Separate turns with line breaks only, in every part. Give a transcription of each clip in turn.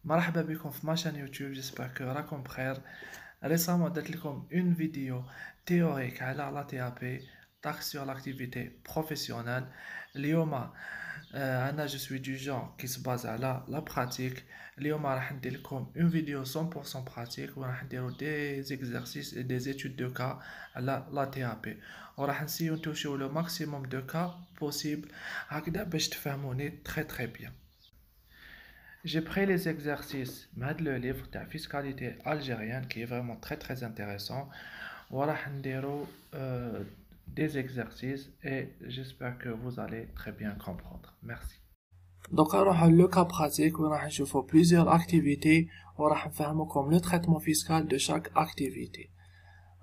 مرحبا بكم في ماشان يوتيوب. جيسبر كو راكم بخير. ريسامون درت لكم اون فيديو تيوريك على لا تي ا بي تاكس سور لاكتيفيتي بروفيسيونيل. اليوم انا جو سوي دو جون كي سباز على لا براتيك. اليوم راح ندير لكم اون فيديو 100% براتيك، وراح نديرو دي زيكزارسيس اي دي زيتود دو كا على لا تي ا بي، وراح نسيو نتوشيو لو ماكسيموم دو كا بوسيبل هكذا باش تفهموني تري بيان. J'ai pris les exercices de le livre de fiscalité algérienne qui est vraiment très intéressant. Voilà, des exercices et j'espère que vous allez très bien comprendre. Merci. Donc, alors, le cas pratique, on va voir plusieurs activités. On va voir comme le traitement fiscal de chaque activité.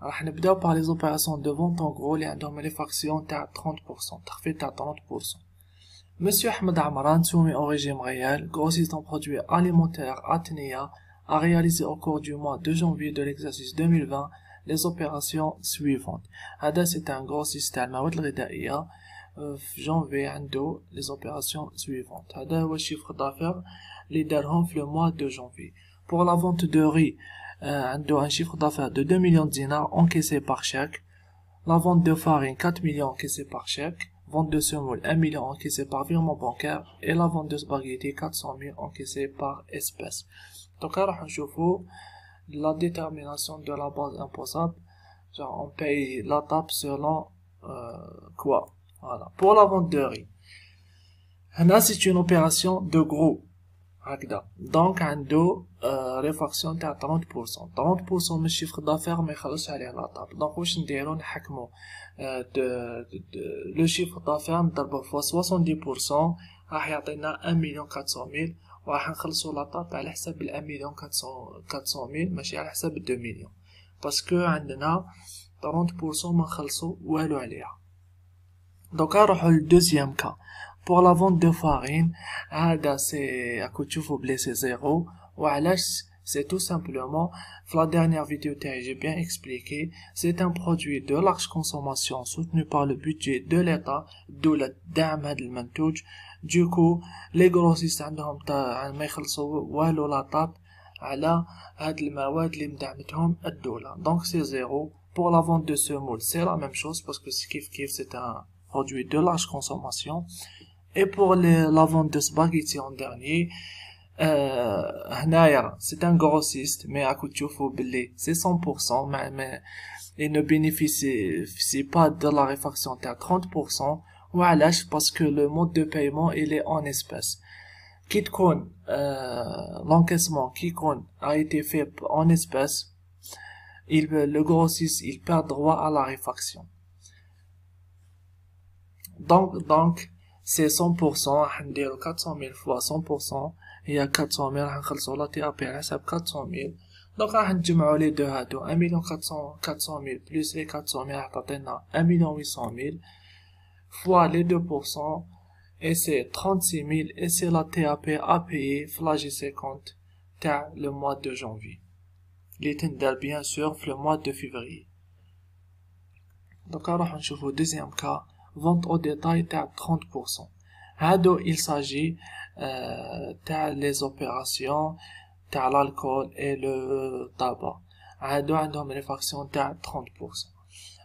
Alors, on va commencer par les opérations de vente en gros, les fractions à 30%, fait à 30%. Monsieur Ahmed Amran, soumis au régime réel, grossiste en produits alimentaires Atnea, a réalisé au cours du mois de janvier de l'exercice 2020 les opérations suivantes. Hada, c'est un grossiste al-Mawad al-Ghidaiya. Janvier, عنده les opérations suivantes. Hada, le chiffre d'affaires, les darham le mois de janvier. Pour la vente de riz, عنده un chiffre d'affaires de 2 millions de dinars encaissés par chèque. La vente de farine, 4 millions encaissés par chèque. Vente de semoule, 1 million encaissé par virement bancaire, et la vente de spaghetti, 400 000 encaissé par espèce. Donc, là, on voit la détermination de la base imposable. Genre, on paye la tape selon quoi. Voilà. Pour la vente de riz. Là, c'est une opération de gros. Donc, un dos, réfaction à 30%. 30% de chiffre d'affaires, mais خلص عليه la table. Donc, واش نديرو نحكمو le chiffre d'affaires نضربه فوا 70%، راح يعطينا 1,400,000، وراح نخلصو la table على حساب 1,400,000 ماشي على حساب 2 مليون، باسكو عندنا 30% ما نخلصو والو عليها. Donc, نروحو للدوزيام كا. Pour la vente de farine, c'est à côté vous blesser zéro. Voilà, c'est tout simplement, la dernière vidéo j'ai bien expliqué, c'est un produit de large consommation soutenu par le budget de l'État, d'où le dam de المنتوج. Du coup, les grossistes عندهم ما يخلصوا والو لا طاب على هاد المواد اللي مدعمتهم الدولة. Donc c'est zéro. Pour la vente de semoule, c'est la même chose parce que c'est un produit de large consommation. Et pour la vente de spaghetti en dernier, c'est un grossiste, mais à côté c'est 100%, mais il ne bénéficie pas de la réfaction à 30%, voilà, parce que le mode de paiement, il est en espèces. L'encaissement qui a été fait en espèces, le grossiste, il perd droit à la réfaction. Donc, c'est 100%, نديرو 400,000 fois 100%، هي 400,000 راح نخلصو لا تي ا بي على حساب 400,000. دونك راح نجمعو لي دو هادو 1,400,000 plus les 400,000 راح تعطينا 1,800,000 fois les 2%، et c'est 36,000، et c'est la TAP à payer في la J50 تاع le mois de janvier اللي تندار bien sûr في le mois de février. دونك راح نشوفو deuxième cas. Vente au détail à 30%. Hado, il s'agit les opérations de l'alcool et le tabac. Hado, عندهم réfaction à 30%.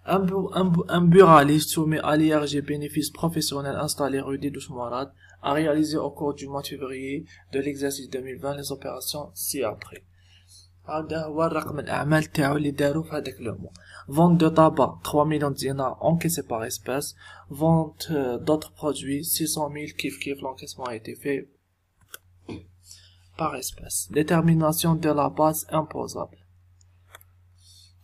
Un buraliste soumis à l'IRG bénéfice professionnel installé rue des Douches Mourad a réalisé au cours du mois de février de l'exercice 2020 les opérations ci-après. هذا هو الرقم الأعمال تاعو اللي دارو في هذاك لو موا. Vente de tabac 3 millions de dinars encaissés par espèce. Vente d'autres produits 600,000 kiff l'encaissement a été fait par espèce. Détermination de la base imposable.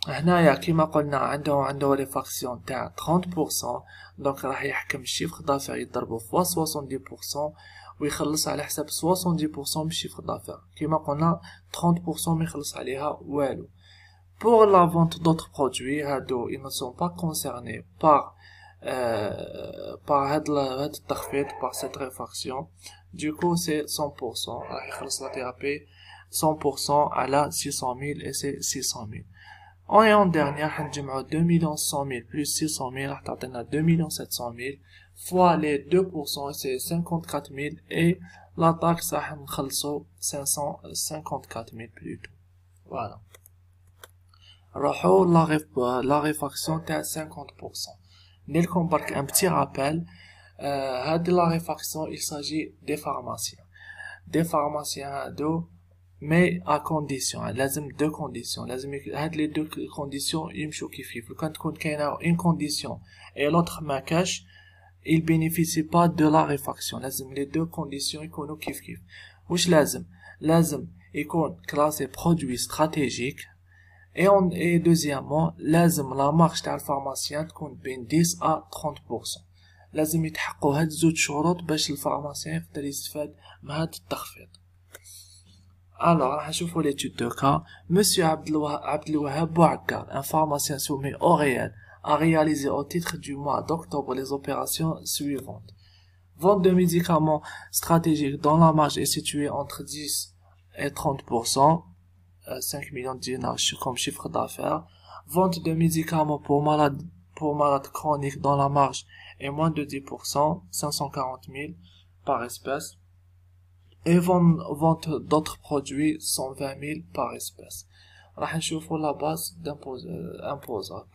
هنايا كيما قلنا عنده réfaction تاع 30%، donc راح يحكم الشيفر دافير يضربو فوا 70% ويخلص على حساب 70% من الشيفر دافير. كيما قلنا 30% ما يخلص عليها والو. Pour la vente d'autres produits, ils ne sont pas concernés par par cette réfaction. Du coup, c'est 100%. La thérapie 100% à la 600,000 et c'est 600,000. Et en dernière, on 2,100,000 plus 600,000, on a 2,700,000 fois les 2%, c'est 54,000, et لا تاكس راح نخلصو 554,000 بلوتو. فوالا نروحو لا ريفاكسيون تاع 50%. نديرلكم برك ان بتي رابيل. هاد لا ريفاكسيون il s'agit des pharmaciens هادو مي ا كونديسيون، لازم دو كونديسيون، لازم هاد لي دو كونديسيون يمشو كيف. لو كان تكون كاينه اون كونديسيون اي لوطخ ما كاش il bénéficie pas de la réfaction. لازم les deux conditions يكونوا كيف. واش لازم يكون classé produit stratégique et deuxièmement لازم la marge تاع الفارماسيان تكون بين 10 à 30%. لازم يتحققوا هاد زوج شروط باش الفارماسيان يقدر يستفاد من هاد التخفيض. Alors راح نشوفوا l'étude de cas. Monsieur Abdelouahab Bouakkar, un pharmacien soumis au réel, a réalisé au titre du mois d'octobre les opérations suivantes. Vente de médicaments stratégiques dont la marge est située entre 10 et 30%, 5 millions de dinars comme chiffre d'affaires. Vente de médicaments pour malades chroniques dont la marge est moins de 10%, 540 000 par espèce. Et vente d'autres produits 120 000 par espèce. راح نشوفوا la base imposable.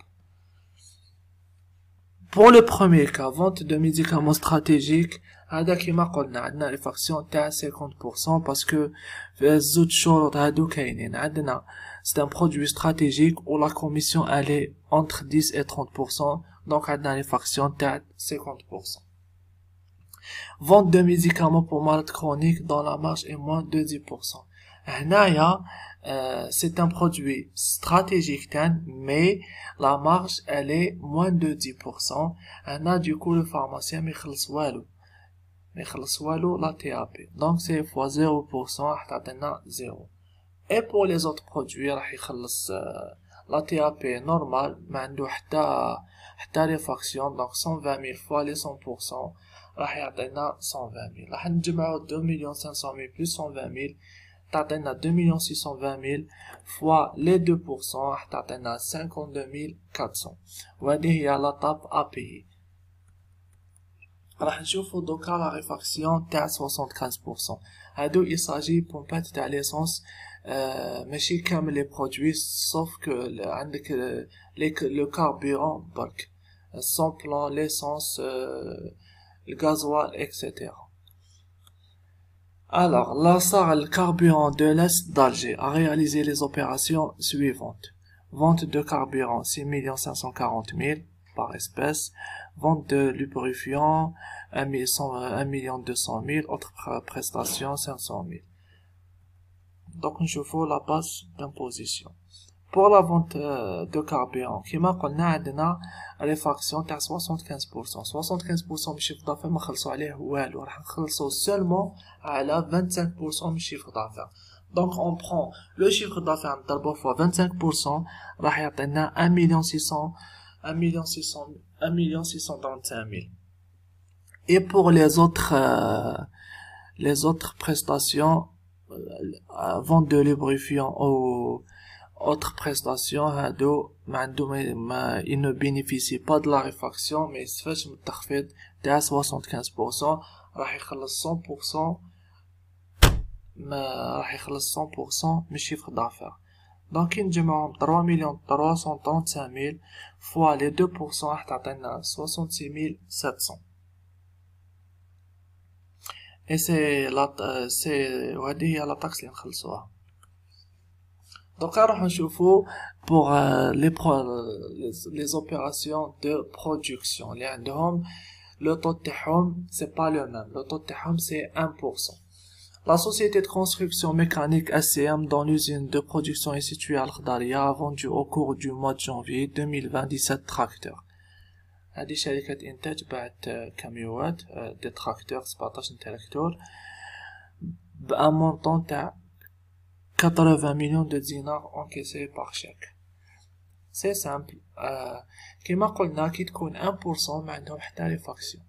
Pour le premier cas, vente de médicaments stratégiques, هذا كيما قلنا عندنا ريفاكسيون تاع 50% parce que زوج شروط هادو كاينين. عندنا c'est un produit stratégique où la commission elle est entre 10 et 30%, donc عندنا ريفاكسيون تاع 50%. Vente de médicaments pour malades chroniques dont la marge est moins de 10%. هنايا c'est un produit stratégique mais la marge elle est moins de 10%. هنا du coup le pharmacien ما يخلص والو la TAP. Donc c'est fois 0% راح تعطينا 0. Et pour les autres produits راح يخلص la TAP normal ما عنده حتى réfaction. Donc 120 000 fois les 100% راح يعطينا 120 000. راح نجمعو 2,500,000 plus 120 000 تعطينا 2,620,000 fois les 2% راح تعطينا 52,400. وهذه هي لا طاب API. راح نشوفو دوكا لا ريفاكسيون تاع 75%. هادو il s'agit بومبات تاع ليسونس ماشي كامل لي برودوي sauf que عندك لو كاربيرون برك sans plan l'essence le gasoil etc. Alors la SAR le carburant de l'Est d'Alger a réalisé les opérations suivantes. Vente de carburant 6,540,000 par espèce. Vente de lubrifiant 1,200,000. Autres prestations 500,000. Donc je fais la base d'imposition. Pour la vente de carburant كما قلنا عندنا ريفاكسيون تاع 75%. 75% من الشيفر دافير ما خلصوا عليه والو، راح نخلصوا seulement على 25% من الشيفر دافير. Donc on prend le chiffre d'affaires نضربوه fois 25% راح يعطينا 1,635,000. Et pour les autres prestations, vente de lubrifiant ou autres prestations هادو ils ne bénéficient pas de la réfaction mais يستفادش من التخفيض تاع 75%. راح يخلص 100% راح يخلص 100% من الشيفر دافير. دونك نجمعهم 3,335,000 fois les 2% راح تعطينا 66,700. et c'est وهذه هي لا طاكس اللي نخلصوها. Donc راح نشوفو pour les opérations de production اللي عندهم le taux تاعهم c'est pas le même. Le taux تاعهم c'est 1%. La société de construction mécanique SCM dans l'usine de production est située à Al-Khdaria a vendu au cours du mois de janvier 2020 17 tracteurs. هذه شركة إنتاج باعت كاميوات des tracteurs 17 تراكتور بأن montant تاع 80 millions de dinars encaissés par chèque. C'est simple. كما قلنا كي تكون 1% ما عندهم حتى ريفاكسيون.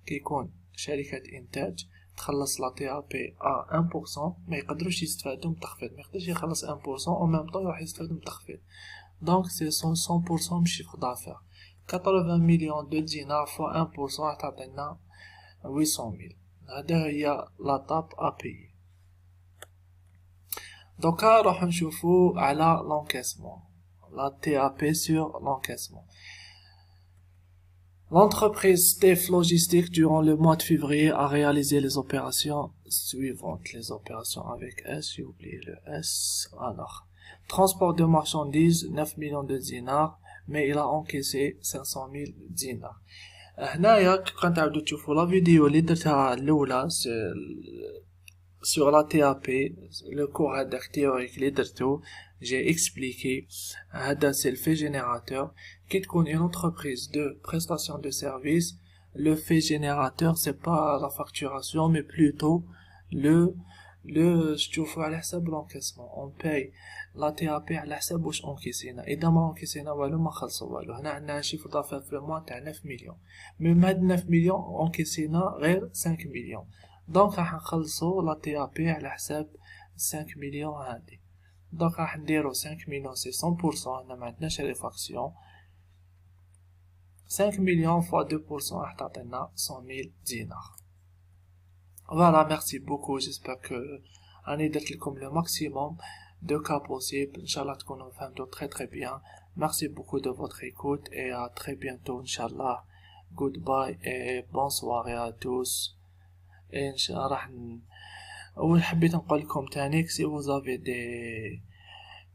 كي يكون شركة إنتاج تخلص لا تي ا بي ا 1% ما يقدروش يستفادوا من التخفيض، ما يقدرش يخلص 1% او ميم طون راح يستفاد من التخفيض. دونك سي 100% من شيفر دافير. 80 مليون دو دينار فوا 1% راح تعطينا 800,000. هذا هي لا تاب ابي. دوكا راح نشوفو على l'encaissement, la TAP sur l'encaissement. L'entreprise Stef Logistique durant le mois de février a réalisé les opérations suivantes. Les opérations avec S, j'ai oublié le S. Alors, transport de marchandises 9 millions de dinars, mais il a encaissé 500 000 dinars. هنايا كنت عاودو تشوفو لا فيديو اللي درتها الاولى sur la TAP, le cours هذاك théorique اللي درتو j'ai expliqué هذا c'est le fait générateur. Qui تكون une entreprise de prestation de service, le fait générateur c'est pas la facturation mais plutôt le تشوفو على حساب l'encaissement. On paye la TAP على حساب واش انكيسينا. اذا ما انكيسينا والو ما خلصوا والو. هنا عندنا شيفر دافير في الموا تاع 9 مليون، ميم هاد 9 مليون انكيسينا غير 5 مليون، دونك راح نخلصوا لا TAP على حساب 5 مليون هادي. دونك راح نديرو 5 مليون سي 100%، هنا ما عندناش ريفاكسيون. 5 مليون فوا 2% راح تعطينا 100 000 دينار. Voilà, merci beaucoup. J'espère que أنا درت لكم le maximum de cas possible. Inch'Allah تكونوا فهمتوا très bien. Merci beaucoup de votre écoute et à très bientôt Inch'Allah. Goodbye et bonne soirée à tous. Et Inch'Allah راح حبيت نقول لكم تاني si vous avez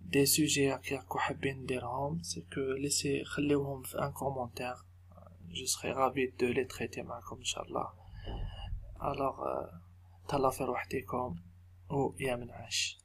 des sujets راكو حابين نديرهم c'est que laissez خليوهم في un commentaire. Je serai ravi de les traiter معكم Inch'Allah. Alors تهلاو في روحتكم ويا منعش.